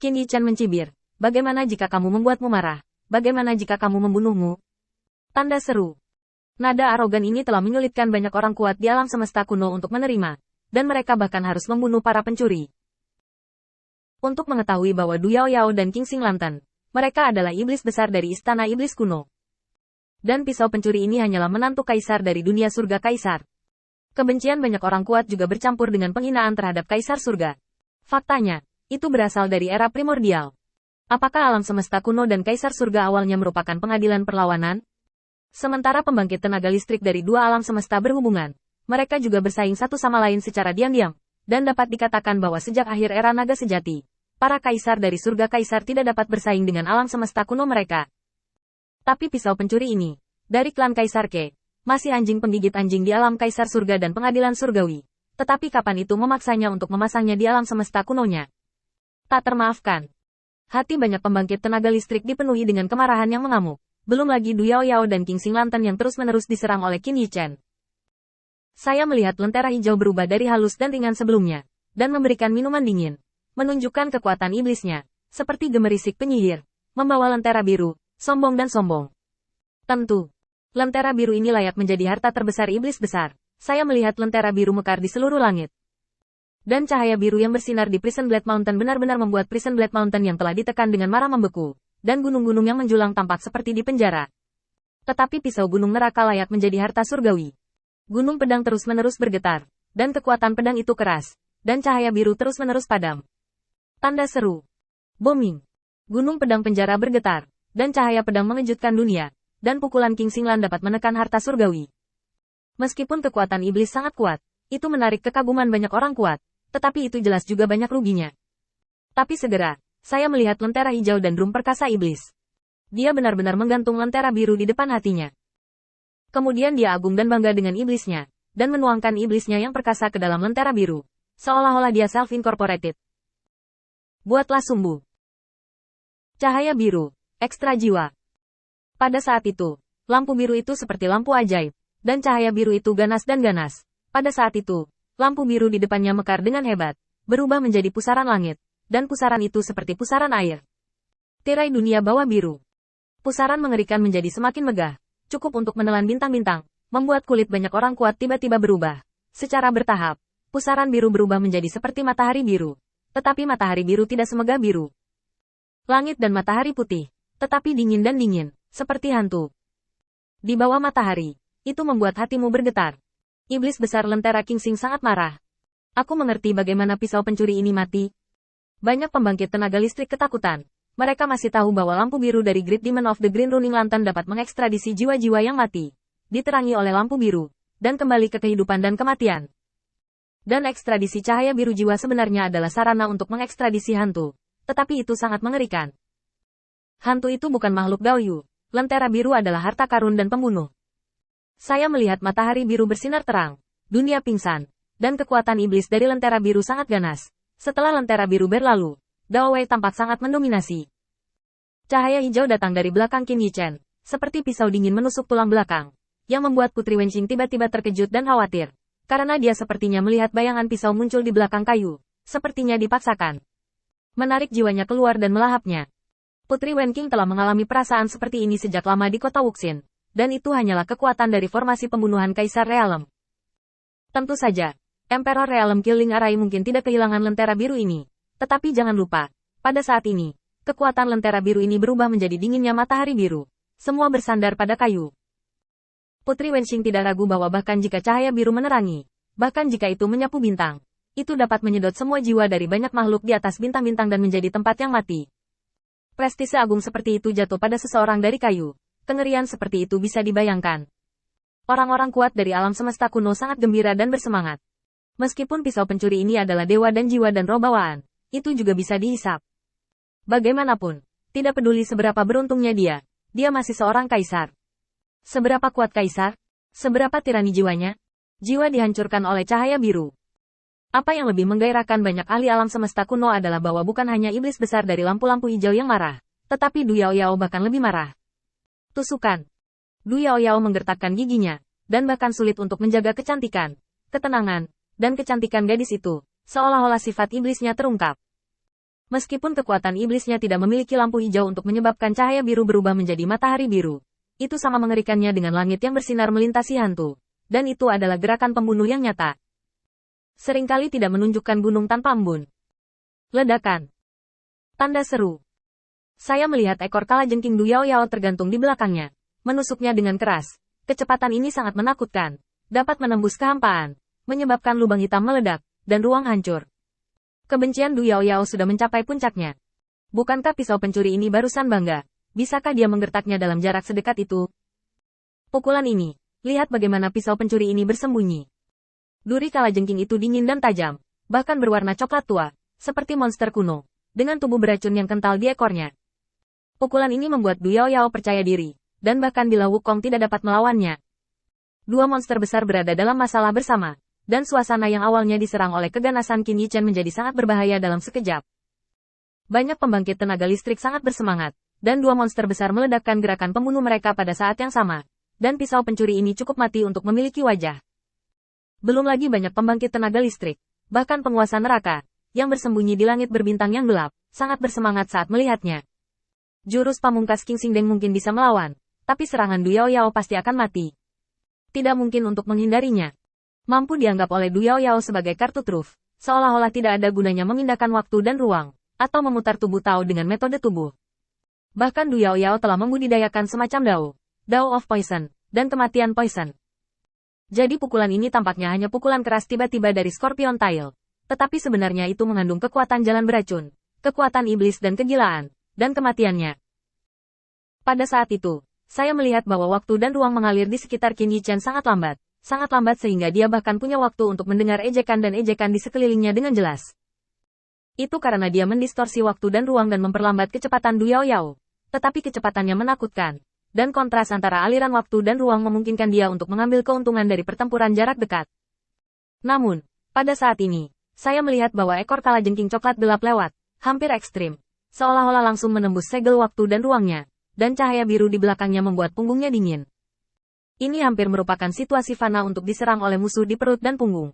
Qin Yichen mencibir. Bagaimana jika kamu membuatmu marah? Bagaimana jika kamu membunuhmu? Tanda seru. Nada arogan ini telah menyulitkan banyak orang kuat di alam semesta kuno untuk menerima, dan mereka bahkan harus membunuh para pencuri. Untuk mengetahui bahwa Du Yao Yao dan King Xing Lantern, mereka adalah iblis besar dari istana iblis kuno. Dan pisau pencuri ini hanyalah menantu kaisar dari dunia surga kaisar. Kebencian banyak orang kuat juga bercampur dengan penghinaan terhadap kaisar surga. Faktanya, itu berasal dari era primordial. Apakah alam semesta kuno dan kaisar surga awalnya merupakan pengadilan perlawanan? Sementara pembangkit tenaga listrik dari dua alam semesta berhubungan, mereka juga bersaing satu sama lain secara diam-diam, dan dapat dikatakan bahwa sejak akhir era naga sejati, para kaisar dari surga kaisar tidak dapat bersaing dengan alam semesta kuno mereka. Tapi pisau pencuri ini, dari klan Kaisar Ke, masih anjing penggigit anjing di alam kaisar surga dan pengadilan surgawi. Tetapi kapan itu memaksanya untuk memasangnya di alam semesta kunonya? Tak termaafkan. Hati banyak pembangkit tenaga listrik dipenuhi dengan kemarahan yang mengamuk. Belum lagi Du Yao Yao dan King Xing Lantern yang terus-menerus diserang oleh Qin Yichen. Saya melihat lentera hijau berubah dari halus dan ringan sebelumnya, dan memberikan minuman dingin, menunjukkan kekuatan iblisnya, seperti gemerisik penyihir, membawa lentera biru, sombong dan sombong. Tentu, lentera biru ini layak menjadi harta terbesar iblis besar. Saya melihat lentera biru mekar di seluruh langit. Dan cahaya biru yang bersinar di Prison Blade Mountain benar-benar membuat Prison Blade Mountain yang telah ditekan dengan marah membeku. Dan gunung-gunung yang menjulang tampak seperti di penjara. Tetapi pisau gunung neraka layak menjadi harta surgawi. Gunung pedang terus-menerus bergetar, dan kekuatan pedang itu keras, dan cahaya biru terus-menerus padam. Tanda seru. Booming. Gunung pedang penjara bergetar, dan cahaya pedang mengejutkan dunia, dan pukulan King Xinglan dapat menekan harta surgawi. Meskipun kekuatan iblis sangat kuat, itu menarik kekaguman banyak orang kuat, tetapi itu jelas juga banyak ruginya. Tapi segera, saya melihat lentera hijau dan drum perkasa iblis. Dia benar-benar menggantung lentera biru di depan hatinya. Kemudian dia agung dan bangga dengan iblisnya, dan menuangkan iblisnya yang perkasa ke dalam lentera biru. Seolah-olah dia self-incorporated. Buatlah sumbu. Cahaya biru, ekstra jiwa. Pada saat itu, lampu biru itu seperti lampu ajaib, dan cahaya biru itu ganas dan ganas. Pada saat itu, lampu biru di depannya mekar dengan hebat, berubah menjadi pusaran langit. Dan pusaran itu seperti pusaran air. Tirai dunia bawah biru. Pusaran mengerikan menjadi semakin megah, cukup untuk menelan bintang-bintang, membuat kulit banyak orang kuat tiba-tiba berubah. Secara bertahap, pusaran biru berubah menjadi seperti matahari biru. Tetapi matahari biru tidak semegah biru. Langit dan matahari putih, tetapi dingin dan dingin, seperti hantu. Di bawah matahari, itu membuat hatimu bergetar. Iblis besar lentera King Xing sangat marah. Aku mengerti bagaimana pisau pencuri ini mati. Banyak pembangkit tenaga listrik ketakutan. Mereka masih tahu bahwa lampu biru dari Great Demon of the Green Running Lantern dapat mengekstradisi jiwa-jiwa yang mati, diterangi oleh lampu biru, dan kembali ke kehidupan dan kematian. Dan ekstradisi cahaya biru jiwa sebenarnya adalah sarana untuk mengekstradisi hantu. Tetapi itu sangat mengerikan. Hantu itu bukan makhluk Gaoyu. Lentera biru adalah harta karun dan pembunuh. Saya melihat matahari biru bersinar terang, dunia pingsan, dan kekuatan iblis dari lentera biru sangat ganas. Setelah lentera biru berlalu, Dao Wei tampak sangat mendominasi. Cahaya hijau datang dari belakang Qin Yichen, seperti pisau dingin menusuk tulang belakang, yang membuat Putri Wenqing tiba-tiba terkejut dan khawatir, karena dia sepertinya melihat bayangan pisau muncul di belakang kayu, sepertinya dipaksakan. Menarik jiwanya keluar dan melahapnya. Putri Wenqing telah mengalami perasaan seperti ini sejak lama di kota Wuxin, dan itu hanyalah kekuatan dari formasi pembunuhan Kaisar Realm. Tentu saja, Emperor Realm Killing Arai mungkin tidak kehilangan lentera biru ini. Tetapi jangan lupa, pada saat ini, kekuatan lentera biru ini berubah menjadi dinginnya matahari biru. Semua bersandar pada kayu. Putri Wenqing tidak ragu bahwa bahkan jika cahaya biru menerangi, bahkan jika itu menyapu bintang, itu dapat menyedot semua jiwa dari banyak makhluk di atas bintang-bintang dan menjadi tempat yang mati. Prestise agung seperti itu jatuh pada seseorang dari kayu. Kengerian seperti itu bisa dibayangkan. Orang-orang kuat dari alam semesta kuno sangat gembira dan bersemangat. Meskipun pisau pencuri ini adalah dewa dan jiwa dan roh bawaan, itu juga bisa dihisap. Bagaimanapun, tidak peduli seberapa beruntungnya dia masih seorang kaisar. Seberapa kuat kaisar? Seberapa tirani jiwanya? Jiwa dihancurkan oleh cahaya biru. Apa yang lebih menggairahkan banyak ahli alam semesta kuno adalah bahwa bukan hanya iblis besar dari lampu-lampu hijau yang marah, tetapi Du Yao Yao bahkan lebih marah. Tusukan. Du Yao Yao menggertakkan giginya, dan bahkan sulit untuk menjaga kecantikan, ketenangan, dan kecantikan gadis itu, seolah-olah sifat iblisnya terungkap. Meskipun kekuatan iblisnya tidak memiliki lampu hijau untuk menyebabkan cahaya biru berubah menjadi matahari biru, itu sama mengerikannya dengan langit yang bersinar melintasi hantu. Dan itu adalah gerakan pembunuh yang nyata. Seringkali tidak menunjukkan gunung tanpa embun. Ledakan. Tanda seru. Saya melihat ekor kalajengking Du Yao Yao tergantung di belakangnya. Menusuknya dengan keras. Kecepatan ini sangat menakutkan. Dapat menembus kehampaan. Menyebabkan lubang hitam meledak. Dan ruang hancur. Kebencian Du Yao Yao sudah mencapai puncaknya. Bukankah pisau pencuri ini barusan bangga? Bisakah dia menggertaknya dalam jarak sedekat itu? Pukulan ini. Lihat bagaimana pisau pencuri ini bersembunyi. Duri kalajengking itu dingin dan tajam. Bahkan berwarna coklat tua. Seperti monster kuno. Dengan tubuh beracun yang kental di ekornya. Pukulan ini membuat Du Yao Yao percaya diri. Dan bahkan bila Wukong tidak dapat melawannya. Dua monster besar berada dalam masalah bersama. Dan suasana yang awalnya diserang oleh keganasan Qin Yichen menjadi sangat berbahaya dalam sekejap. Banyak pembangkit tenaga listrik sangat bersemangat, dan dua monster besar meledakkan gerakan pembunuh mereka pada saat yang sama. Dan pisau pencuri ini cukup mati untuk memiliki wajah. Belum lagi banyak pembangkit tenaga listrik, bahkan penguasa neraka, yang bersembunyi di langit berbintang yang gelap, sangat bersemangat saat melihatnya. Jurus pamungkas King Xingdeng mungkin bisa melawan, tapi serangan Du Yao Yao pasti akan mati. Tidak mungkin untuk menghindarinya. Mampu dianggap oleh Du Yao Yao sebagai kartu truf, seolah-olah tidak ada gunanya memindahkan waktu dan ruang, atau memutar tubuh Tao dengan metode tubuh. Bahkan Du Yao Yao telah membudidayakan semacam Dao of Poison, dan kematian Poison. Jadi pukulan ini tampaknya hanya pukulan keras tiba-tiba dari Scorpion Tail, tetapi sebenarnya itu mengandung kekuatan jalan beracun, kekuatan iblis dan kegilaan, dan kematiannya. Pada saat itu, saya melihat bahwa waktu dan ruang mengalir di sekitar Qin Yichen sangat lambat sehingga dia bahkan punya waktu untuk mendengar ejekan dan ejekan di sekelilingnya dengan jelas. Itu karena dia mendistorsi waktu dan ruang dan memperlambat kecepatan Du Yao Yao. Tetapi kecepatannya menakutkan, dan kontras antara aliran waktu dan ruang memungkinkan dia untuk mengambil keuntungan dari pertempuran jarak dekat. Namun, pada saat ini, saya melihat bahwa ekor kalajengking coklat gelap lewat, hampir ekstrim, seolah-olah langsung menembus segel waktu dan ruangnya, dan cahaya biru di belakangnya membuat punggungnya dingin. Ini hampir merupakan situasi fana untuk diserang oleh musuh di perut dan punggung.